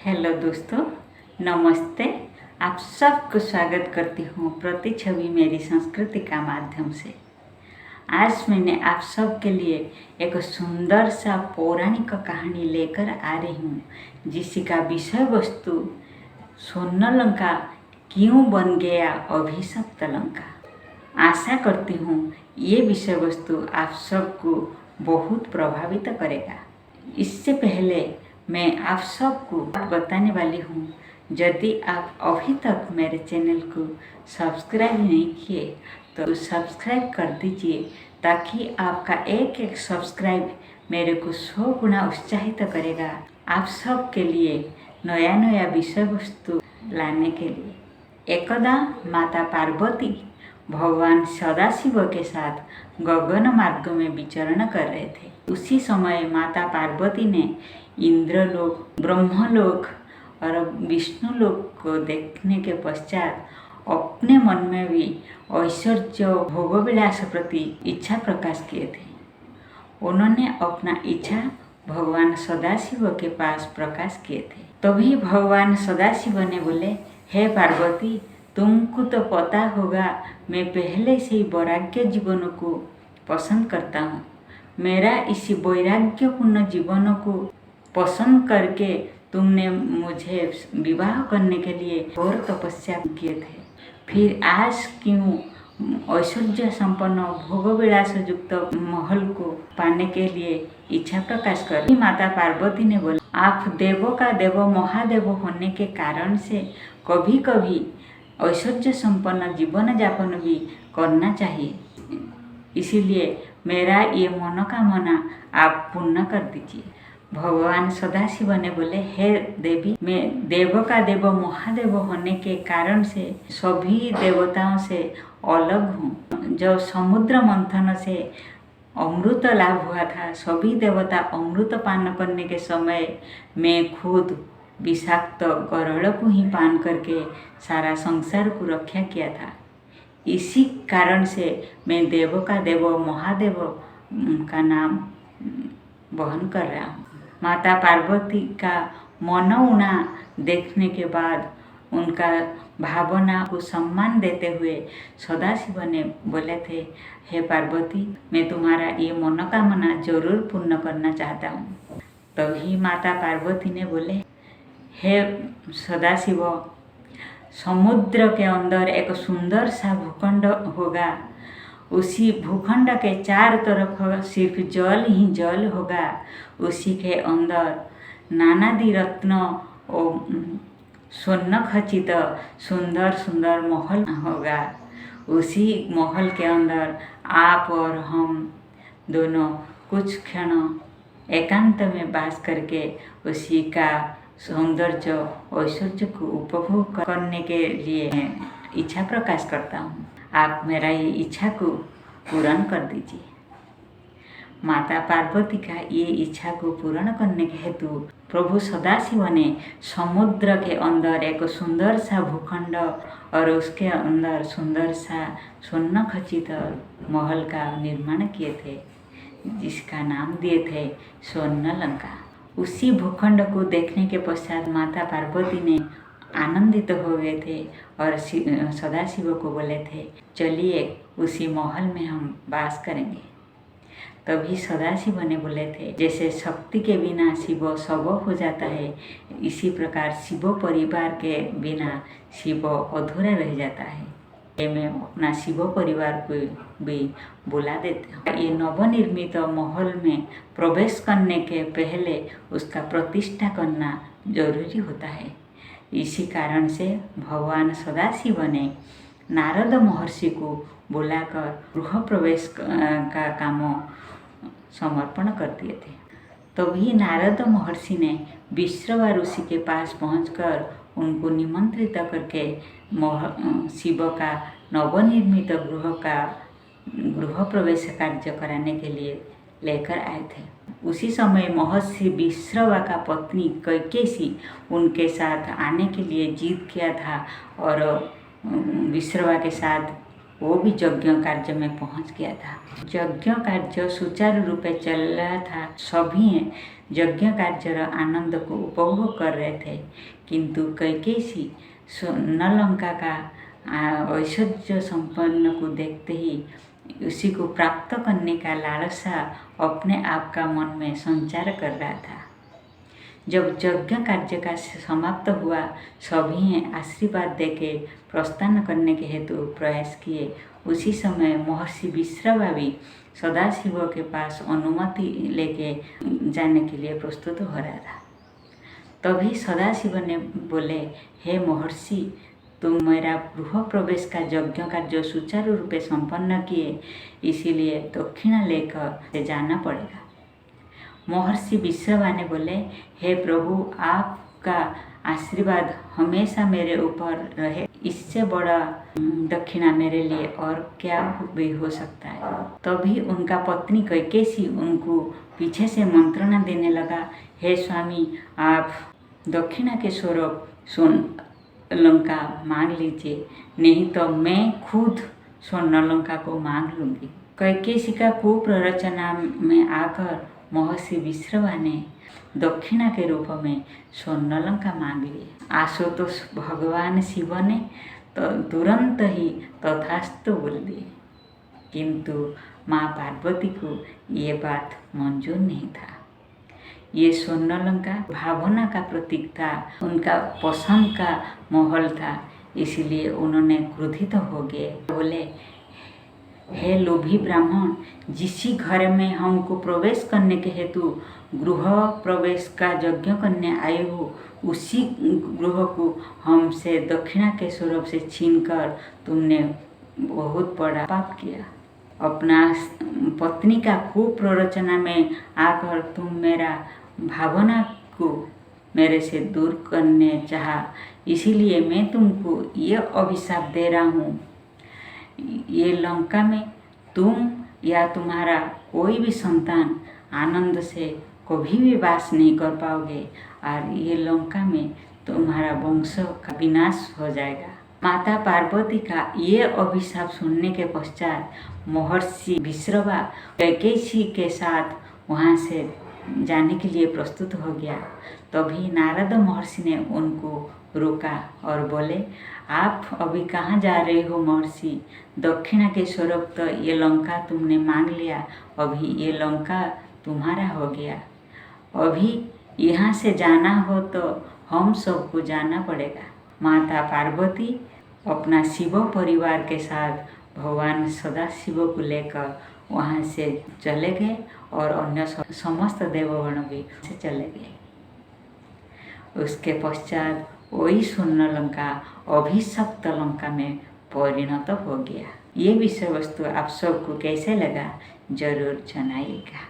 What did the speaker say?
Hello दोस्तों, नमस्ते। आप सबको स्वागत करती हूँ प्रतिछवि मेरी संस्कृति का माध्यम से। आज मैंने आप सब के लिए एक सुंदर सा पौराणिक कहानी लेकर आ रही हूँ, जिसका विषय वस्तु स्वर्णलंका क्यों बन गया अभिशप्त लंका। आशा करती हूँ ये विषय वस्तु आप सबको बहुत प्रभावित करेगा। इससे पहले मैं आप सबको बताने वाली हूँ, यदि आप अभी तक मेरे चैनल को सब्सक्राइब नहीं किए तो सब्सक्राइब कर दीजिए, ताकि आपका एक एक सब्सक्राइब मेरे को 100 गुना उत्साहित करेगा आप सब के लिए नया नया विषय वस्तु लाने के लिए। एकदा माता पार्वती भगवान सदाशिव के साथ गगन मार्ग में विचरण कर रहे थे। उसी समय माता पार्वती ने इंद्रलोक, ब्रह्मलोक और विष्णुलोक को देखने के पश्चात अपने मन में भी ऐश्वर्य भोगविलास प्रति इच्छा प्रकाश किए थे। उन्होंने अपना इच्छा भगवान सदाशिव के पास प्रकाश किए थे। तभी भगवान सदाशिव ने बोले, हे पार्वती, तुमको तो पता होगा मैं पहले से ही वैराग्य जीवन को पसंद करता हूँ। मेरा इसी वैराग्यपूर्ण जीवन को पसंद करके तुमने मुझे विवाह करने के लिए घोर तपस्या किए थे, फिर आज क्यों ऐश्वर्य संपन्न भोगविलास युक्त महल को पाने के लिए इच्छा प्रकाश कर। माता पार्वती ने बोला, आप देवों का देव महादेव होने के कारण से कभी कभी ऐश्वर्य संपन्न जीवन यापन भी करना चाहिए, इसीलिए मेरा ये मनोकामना आप पूर्ण कर दीजिए। भगवान सदाशिव ने बोले, हे देवी, मैं देव का देव महादेव होने के कारण से सभी देवताओं से अलग हूँ। जब समुद्र मंथन से अमृत लाभ हुआ था, सभी देवता अमृत पान करने के समय मैं खुद विषाक्त गरुड़ को ही पान करके सारा संसार को रक्षा किया था। इसी कारण से मैं देव का देव महादेव का नाम वहन कर रहा हूँ। माता पार्वती का मनोउना देखने के बाद उनका भावना को सम्मान देते हुए सदाशिव ने बोले थे, हे पार्वती, मैं तुम्हारा ये मनोकामना जरूर पूर्ण करना चाहता हूँ। तभी माता पार्वती ने बोले, हे सदाशिव, समुद्र के अंदर एक सुंदर सा भूखंड होगा। उसी भूखंड के चार तरफ सिर्फ जल ही जल होगा। उसी के अंदर नानादि रत्न और स्वर्ण खचित सुंदर सुंदर महल होगा। उसी महल के अंदर आप और हम दोनों कुछ क्षण एकांत में वास करके उसी का सौंदर्य ऐश्वर्य को उपभोग करने के लिए इच्छा प्रकाश करता हूँ। आप मेरा ये इच्छा को पूर्ण कर दीजिए। माता पार्वती का ये इच्छा को पूर्ण करने के हेतु प्रभु सदाशिव ने समुद्र के अंदर एक सुंदर सा भूखंड और उसके अंदर सुंदर सा स्वर्ण खचित महल का निर्माण किए थे, जिसका नाम दिए थे स्वर्णलंका। उसी भूखंड को देखने के पश्चात माता पार्वती ने आनंदित हो गए थे और सदाशिव को बोले थे, चलिए उसी महल में हम वास करेंगे। तभी सदाशिव ने बोले थे, जैसे शक्ति के बिना शिव शव हो जाता है, इसी प्रकार शिव परिवार के बिना शिव अधूरा रह जाता है। ये मैं अपना शिव परिवार को भी बुला देते हैं। ये नवनिर्मित महल में प्रवेश करने के पहले उसका प्रतिष्ठा करना जरूरी होता है। इसी कारण से भगवान सदाशिव ने नारद महर्षि को बुलाकर गृह प्रवेश का काम समर्पण कर दिए थे। तभी नारद महर्षि ने विश्रवा ऋषि के पास पहुंचकर उनको निमंत्रित करके शिव का नवनिर्मित गृह प्रवेश कार्य कराने के लिए लेकर आए थे। उसी समय महर्षि विश्रवा का पत्नी कैकेयी उनके साथ आने के लिए जिद किया था और विश्रवा के साथ वो भी यज्ञ कार्य में पहुंच गया था। यज्ञ कार्य सुचारू रूप से चल रहा था। सभी यज्ञ कार्यर आनंद को उपभोग कर रहे थे, किंतु कैकेयी स्वर्णलंका का ऐश्वर्य संपन्न को देखते ही उसी को प्राप्त करने का लालसा अपने आप का मन में संचार कर रहा था। जब यज्ञ कार्य का समाप्त हुआ, सभी ने आशीर्वाद देके प्रस्थान करने के हेतु प्रयास किए। उसी समय महर्षि विश्रवा भी सदाशिव के पास अनुमति लेके जाने के लिए प्रस्तुत हो रहा था। तभी सदाशिव ने बोले, हे महर्षि, तुम मेरा गृह प्रवेश का यज्ञ कार्य सुचारू रूप से संपन्न किए, इसीलिए दक्षिणा लेकर जाना पड़ेगा। महर्षि विश्रवा ने बोले, हे प्रभु, आपका आशीर्वाद हमेशा मेरे ऊपर रहे, इससे बड़ा दक्षिणा मेरे लिए और क्या भी हो सकता है। तभी उनका पत्नी कैकेयी उनको पीछे से मंत्रणा देने लगा, हे स्वामी, आप दक्षिणा के स्वरूप स्वर्णलंका मांग लीजिए, नहीं तो मैं खुद स्वर्णलंका को मांग लूँगी। कैकेयी का कुप्ररचना में आकर महर्षि विश्रवा ने दक्षिणा के रूप में स्वर्णलंका मांग ली। आशुतोष भगवान शिव ने तो तुरंत ही तथास्तु बोल दिए, किंतु माँ पार्वती को ये बात मंजूर नहीं था। ये स्वर्णलंका भावना का प्रतीक था, उनका पसंद का महल था, इसलिए उन्होंने क्रोधित हो गए। बोले, हे लोभी ब्राह्मण, जिस घर में हमको प्रवेश करने के हेतु गृह प्रवेश का यज्ञ करने आए हो, उसी गृह को हमसे दक्षिणा के स्वरूप से छीनकर तुमने बहुत बड़ा पाप किया। अपना पत्नी का कुप्ररचना में आकर तुम मेरा भावना को मेरे से दूर करने चाहा, इसीलिए मैं तुमको ये अभिशाप दे रहा हूँ। ये लंका में तुम या तुम्हारा कोई भी संतान आनंद से कभी भी वास नहीं कर पाओगे और ये लंका में तुम्हारा वंश का विनाश हो जाएगा। माता पार्वती का ये अभिशाप सुनने के पश्चात महर्षि विश्रवा कैकेयी के साथ वहाँ से जाने के लिए प्रस्तुत हो गया। तभी नारद महर्षि ने उनको रोका और बोले, आप अभी कहाँ जा रहे हो महर्षि? दक्षिणा के स्वरूप तो ये लंका तुमने मांग लिया, अभी ये लंका तुम्हारा हो गया। अभी यहाँ से जाना हो तो हम सबको जाना पड़ेगा। माता पार्वती अपना शिव परिवार के साथ भगवान सदाशिव को लेकर वहाँ से चले गए और अन्य समस्त देवगण भी से चले गए। उसके पश्चात वही स्वर्णलंका अभिशप्त लंका में परिणत हो गया। ये विषय वस्तु आप सबको कैसे लगा, जरूर जनाइएगा।